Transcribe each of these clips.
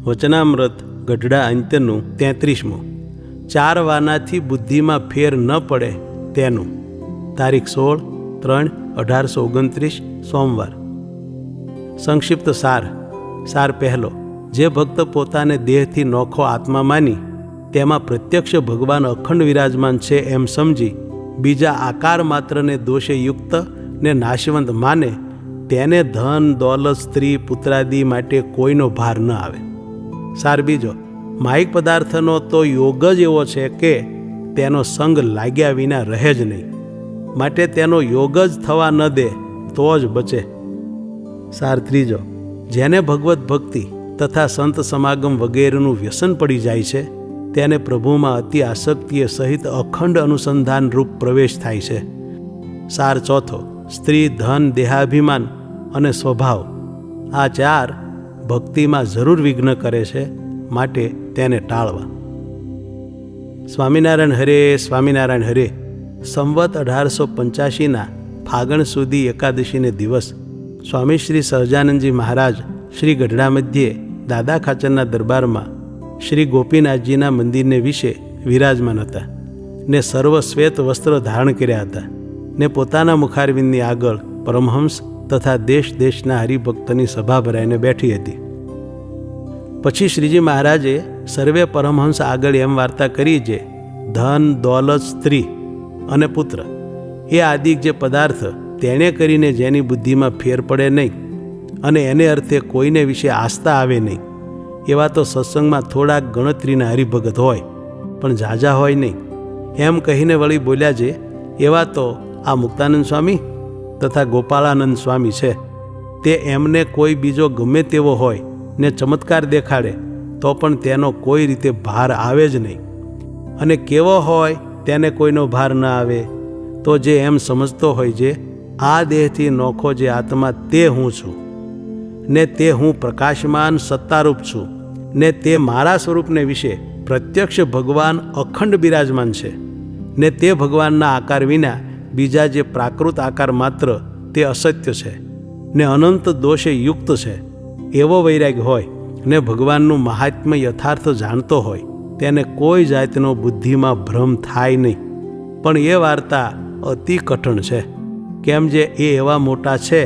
વચનામૃત ગઢડા અંત્યનું 33મું. 4 વાનાથી બુદ્ધિમાં ફેર ન પડે તેનું. તારીખ 16/3/1829 સોમવાર. સંક્ષિપ્ત સાર પહેલો. જે ભક્ત પોતાને દેહથી નોખો આત્મા માની તેમાં પ્રત્યક્ષ ભગવાન અખંડ વિરાજમાન છે એમ સમજી બીજા આકાર માત્રને દોષે યુક્ત ને નાશવંત માને તેને ધન દોલત સ્ત્રી પુત્રાદિ માટે કોઈનો ભાર ન આવે. સાર બીજો. માયિક પદાર્થનો તો યોગ જ એવો છે કે તેનો સંગ લાગ્યા વિના રહે જ નહીં, માટે તેનો યોગ જ થવા ન દે તો જ બચે. સાર ત્રીજો. જેને ભગવત ભક્તિ તથા સંત સમાગમ વગેરેનું વ્યસન પડી જાય છે તેને પ્રભુમાં અતિ આસક્તિએ સહિત અખંડ અનુસંધાન રૂપ પ્રવેશ થાય છે. સાર ચોથો. સ્ત્રી, ધન, દેહાભિમાન અને સ્વભાવ આ 4 ભક્તિમાં જરૂર વિઘ્ન કરે છે, માટે તેને ટાળવા. સ્વામિનારાયણ હરે, સ્વામિનારાયણ હરે. સંવત 1885ના ફાગણ સુધી એકાદશીને દિવસ સ્વામી શ્રી સહજાનંદજી મહારાજ શ્રી ગઢડા મધ્યે દાદા ખાચરના દરબારમાં શ્રી ગોપીનાથજીના મંદિરને વિશે વિરાજમાન હતા ને સર્વ શ્વેત વસ્ત્ર ધારણ કર્યા હતા ને પોતાના મુખારવિંદની આગળ પરમહંસ તથા દેશ દેશના હરિભક્તની સભા ભરાઈને બેઠી હતી. પછી શ્રીજી મહારાજે સર્વે પરમહંસ આગળ એમ વાર્તા કરી જે ધન, દોલત, સ્ત્રી અને પુત્ર એ આદિક જે પદાર્થ તેણે કરીને જેની બુદ્ધિમાં ફેર પડે નહીં અને એને અર્થે કોઈને વિશે આસ્થા આવે નહીં, એવા તો સત્સંગમાં થોડાક ગણતરીના હરિભગત હોય પણ ઝાઝા હોય નહીં, એમ કહીને વળી બોલ્યા જે એવા તો આ મુક્તાનંદ સ્વામી તથા ગોપાળાનંદ સ્વામી છે. તે એમને કોઈ બીજો ગમે તેવો હોય ને ચમત્કાર દેખાડે તો પણ તેનો કોઈ રીતે ભાર આવે જ નહીં, અને કેવો હોય તેને કોઈનો ભાર ન આવે. તો જે એમ સમજતો હોય જે આ દેહથી નોખો જે આત્મા તે હું છું ને તે હું પ્રકાશમાન સત્તારૂપ છું ને તે મારા સ્વરૂપને વિશે પ્રત્યક્ષ ભગવાન અખંડ બિરાજમાન છે ને તે ભગવાનના આકાર વિના બીજા જે પ્રાકૃત આકાર માત્ર તે અસત્ય છે ને અનંત દોષે યુક્ત છે, એવો વૈરાગ હોય ને ભગવાનનું મહાત્મ્ય યથાર્થ જાણતો હોય તેને કોઈ જાતનો બુદ્ધિમાં ભ્રમ થાય નહીં. પણ એ વાર્તા અતિ કઠણ છે, કેમ જે એ એવા મોટા છે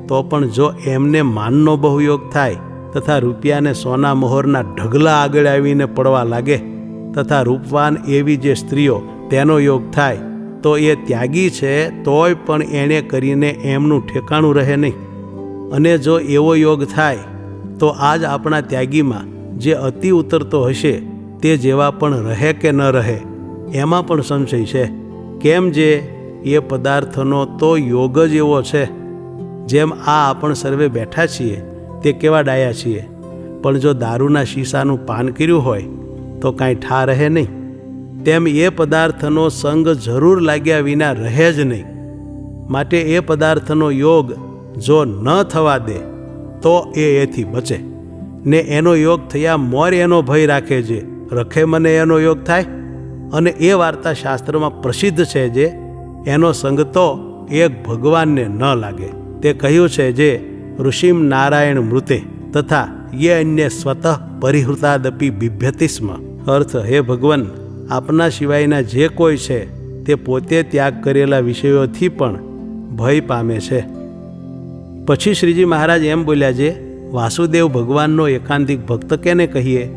તો પણ જો એમને માનનો બહુયોગ થાય તથા રૂપિયાને સોના મોહરના ઢગલા આગળ આવીને પડવા લાગે તથા રૂપવાન એવી જે સ્ત્રીઓ તેનો યોગ થાય તો એ ત્યાગી છે તોય પણ એણે કરીને એમનું ઠેકાણું રહે નહીં. અને જો એવો યોગ થાય તો આજ આપણા ત્યાગીમાં જે અતિ ઉતરતો હશે તે જેવા પણ રહે કે ન રહે એમાં પણ સંશય છે, કેમ જે એ પદાર્થનો તો યોગ જ એવો છે. જેમ આ આપણ સર્વે બેઠા છીએ તે કેવા ડાયા છીએ, પણ જો દારૂના શીશાનું પાન કર્યું હોય તો કાંઈ ઠા રહે નહીં, તેમ એ પદાર્થનો સંગ જરૂર લાગ્યા વિના રહે જ નહીં. માટે એ પદાર્થનો યોગ જો ન થવા દે તો એથી બચે ને એનો યોગ થયા મોર એનો ભય રાખે જે રખે મને એનો યોગ થાય. અને એ વાર્તા શાસ્ત્રમાં પ્રસિદ્ધ છે જે એનો સંગ તો એક ભગવાનને ન લાગે. તે કહ્યું છે જે ઋષિમ નારાયણ મૃતે તથા યે અન્ય સ્વતઃ પરિહૃતાદપી બિભ્યતિ સ્મ. અર્થ, હે ભગવાન, આપના સિવાયના જે કોઈ છે તે પોતે ત્યાગ કરેલા વિષયોથી પણ ભય પામે છે. પછી શ્રીજી મહારાજ એમ બોલ્યા જે વાસુદેવ ભગવાનનો એકાંતિક ભક્ત કેને કહીએ?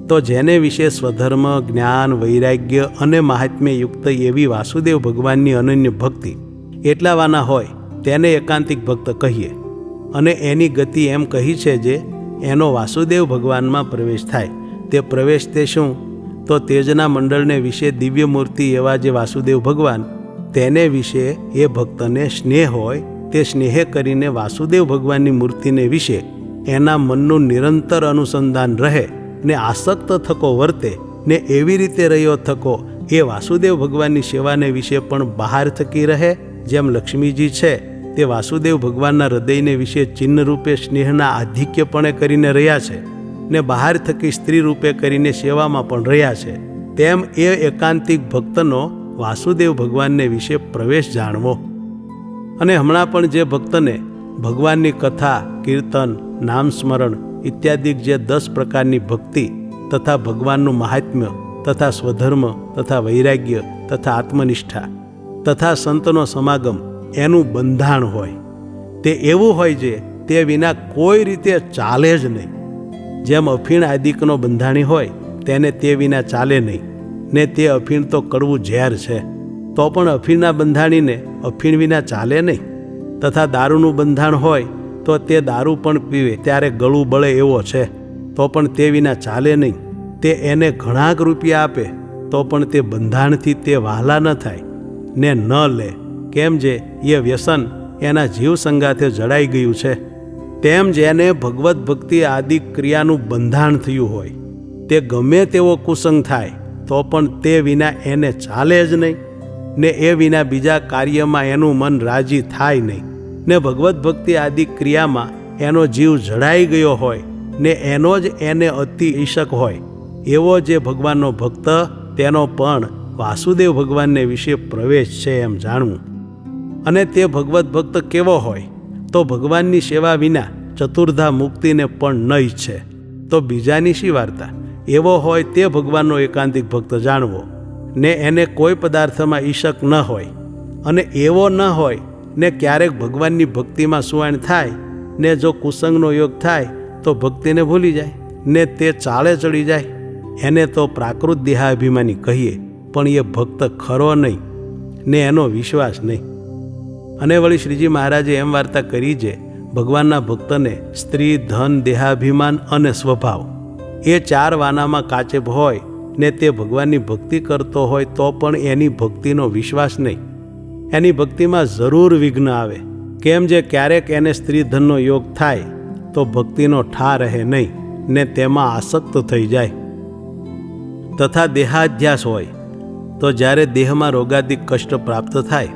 તો જેને વિશે સ્વધર્મ, જ્ઞાન, વૈરાગ્ય અને મહાત્મ્ય યુક્ત એવી વાસુદેવ ભગવાનની અનન્ય ભક્તિ એટલાવાના હોય તેને એકાંતિક ભક્ત કહીએ. અને એની ગતિ એમ કહી છે જે એનો વાસુદેવ ભગવાનમાં પ્રવેશ થાય. તે પ્રવેશ તે શું? તો તેજના મંડળને વિશે દિવ્ય મૂર્તિ એવા જે વાસુદેવ ભગવાન તેને વિશે એ ભક્તને સ્નેહ હોય તે સ્નેહે કરીને વાસુદેવ ભગવાનની મૂર્તિને વિશે એના મનનું નિરંતર અનુસંધાન રહે ને આસક્ત થકો વર્તે ને એવી રીતે રહ્યો થકો એ વાસુદેવ ભગવાનની સેવાને વિશે પણ બહાર થકી રહે. જેમ લક્ષ્મીજી છે તે વાસુદેવ ભગવાનના હૃદયને વિશે ચિહ્ન રૂપે સ્નેહના આધિક્યપણે કરીને રહ્યા છે ને બહાર થકી સ્ત્રી રૂપે કરીને સેવામાં પણ રહ્યા છે, તેમ એ એકાંતિક ભક્તનો વાસુદેવ ભગવાનને વિશે પ્રવેશ જાણવો. અને હમણાં પણ જે ભક્તને ભગવાનની કથા, કીર્તન, નામ સ્મરણ ઇત્યાદિક જે 10 પ્રકારની ભક્તિ તથા ભગવાનનું મહાત્મ્ય તથા સ્વધર્મ તથા વૈરાગ્ય તથા આત્મનિષ્ઠા તથા સંતનો સમાગમ એનું બંધાણ હોય, તે એવું હોય જે તે વિના કોઈ રીતે ચાલે જ નહીં. જેમ અફીણ આદિકનો બંધાણી હોય તેને તે વિના ચાલે નહીં, ને તે અફીણ તો કડવું ઝેર છે, તો પણ અફીણના બંધાણીને અફીણ વિના ચાલે નહીં. તથા દારૂનું બંધાણ હોય તો તે દારૂ પણ પીવે ત્યારે ગળું બળે એવો છે, તો પણ તે વિના ચાલે નહીં. તે એને ઘણાક રૂપિયા આપે તો પણ તે બંધાણથી તે વહાલા ન થાય ને ન લે, કેમ જે એ વ્યસન એના જીવ સંગાથે જડાઈ ગયું છે. તેમ જેને ભગવત ભક્તિ આદિ ક્રિયાનું બંધાણ થયું હોય તે ગમે તેવો કુસંગ થાય તો પણ તે વિના એને ચાલે જ નહીં, ને એ વિના બીજા કાર્યમાં એનું મન રાજી થાય નહીં, ને ભગવત ભક્તિ આદિ ક્રિયામાં એનો જીવ જડાઈ ગયો હોય ને એનો જ એને અતિ ઈશક હોય, એવો જે ભગવાનનો ભક્ત તેનો પણ વાસુદેવ ભગવાનને વિશે પ્રવેશ છે એમ જાણવું. અને તે ભગવત ભક્ત કેવો હોય તો ભગવાનની સેવા વિના ચતુર્ધા મુક્તિને પણ ન ઈચ્છે, તો બીજાની શી વાર્તા. એવો હોય તે ભગવાનનો એકાંતિક ભક્ત જાણવો, ને એને કોઈ પદાર્થમાં ઈશક ન હોય, અને એવો ન હોય ને ક્યારેક ભગવાનની ભક્તિમાં સુવાણ થાય ને જો કુસંગનો યોગ થાય તો ભક્તિને ભૂલી જાય ને તે ચાળે ચડી જાય. એને તો પ્રાકૃત દેહાભિમાની કહીએ, પણ એ ભક્ત ખરો નહીં ને એનો વિશ્વાસ નહીં. અને વળી શ્રીજી મહારાજે એમ વાર્તા કરી છે, ભગવાનના ભક્તને સ્ત્રી, ધન, દેહાભિમાન અને સ્વભાવ એ 4 વાનામાં કાચેપ હોય ને તે ભગવાનની ભક્તિ કરતો હોય તો પણ એની ભક્તિનો વિશ્વાસ નહીં. એની ભક્તિમાં જરૂર વિઘ્ન આવે, કેમ જે ક્યારેક એને સ્ત્રી ધનનો યોગ થાય તો ભક્તિનો ઠા રહે નહીં ને તેમાં આસક્ત થઈ જાય. તથા દેહાધ્યાસ હોય તો જ્યારે દેહમાં રોગાદિક કષ્ટ પ્રાપ્ત થાય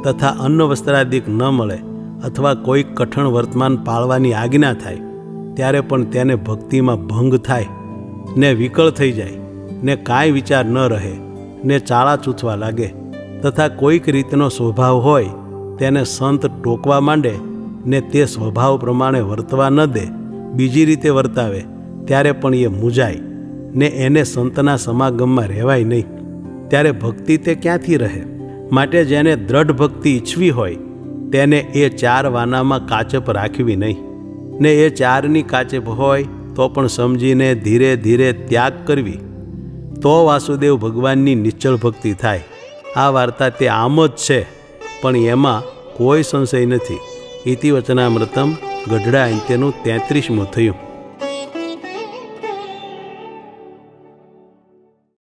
તથા અન્ન વસ્ત્રાદિક ન મળે અથવા કોઈ કઠણ વર્તમાન પાળવાની આજ્ઞા થાય ત્યારે પણ તેને ભક્તિમાં ભંગ થાય ને વિકળ થઈ જાય ને કાંઈ વિચાર ન રહે ને ચાળા ચૂથવા લાગે. તથા કોઈક રીતનો સ્વભાવ હોય તેને સંત ટોકવા માંડે ને તે સ્વભાવ પ્રમાણે વર્તવા ન દે, બીજી રીતે વર્તાવે ત્યારે પણ એ મૂંઝાય ને એને સંતના સમાગમમાં રહેવાય નહીં. ત્યારે ભક્તિ તે ક્યાંથી રહે? માટે જેને દ્રઢ ભક્તિ ઈચ્છવી હોય તેને એ 4 વાનામાં કાચપ રાખવી નહીં, ને એ 4ની કાચપ હોય તો પણ સમજીને ધીરે ધીરે ત્યાગ કરવી, તો વાસુદેવ ભગવાનની નિશ્ચળ ભક્તિ થાય. આ વાર્તા તે આમ જ છે, પણ એમાં કોઈ સંશય નથી. ઇતિ વચનામૃતમ ગઢડા અંત્યનું 33મું થયું.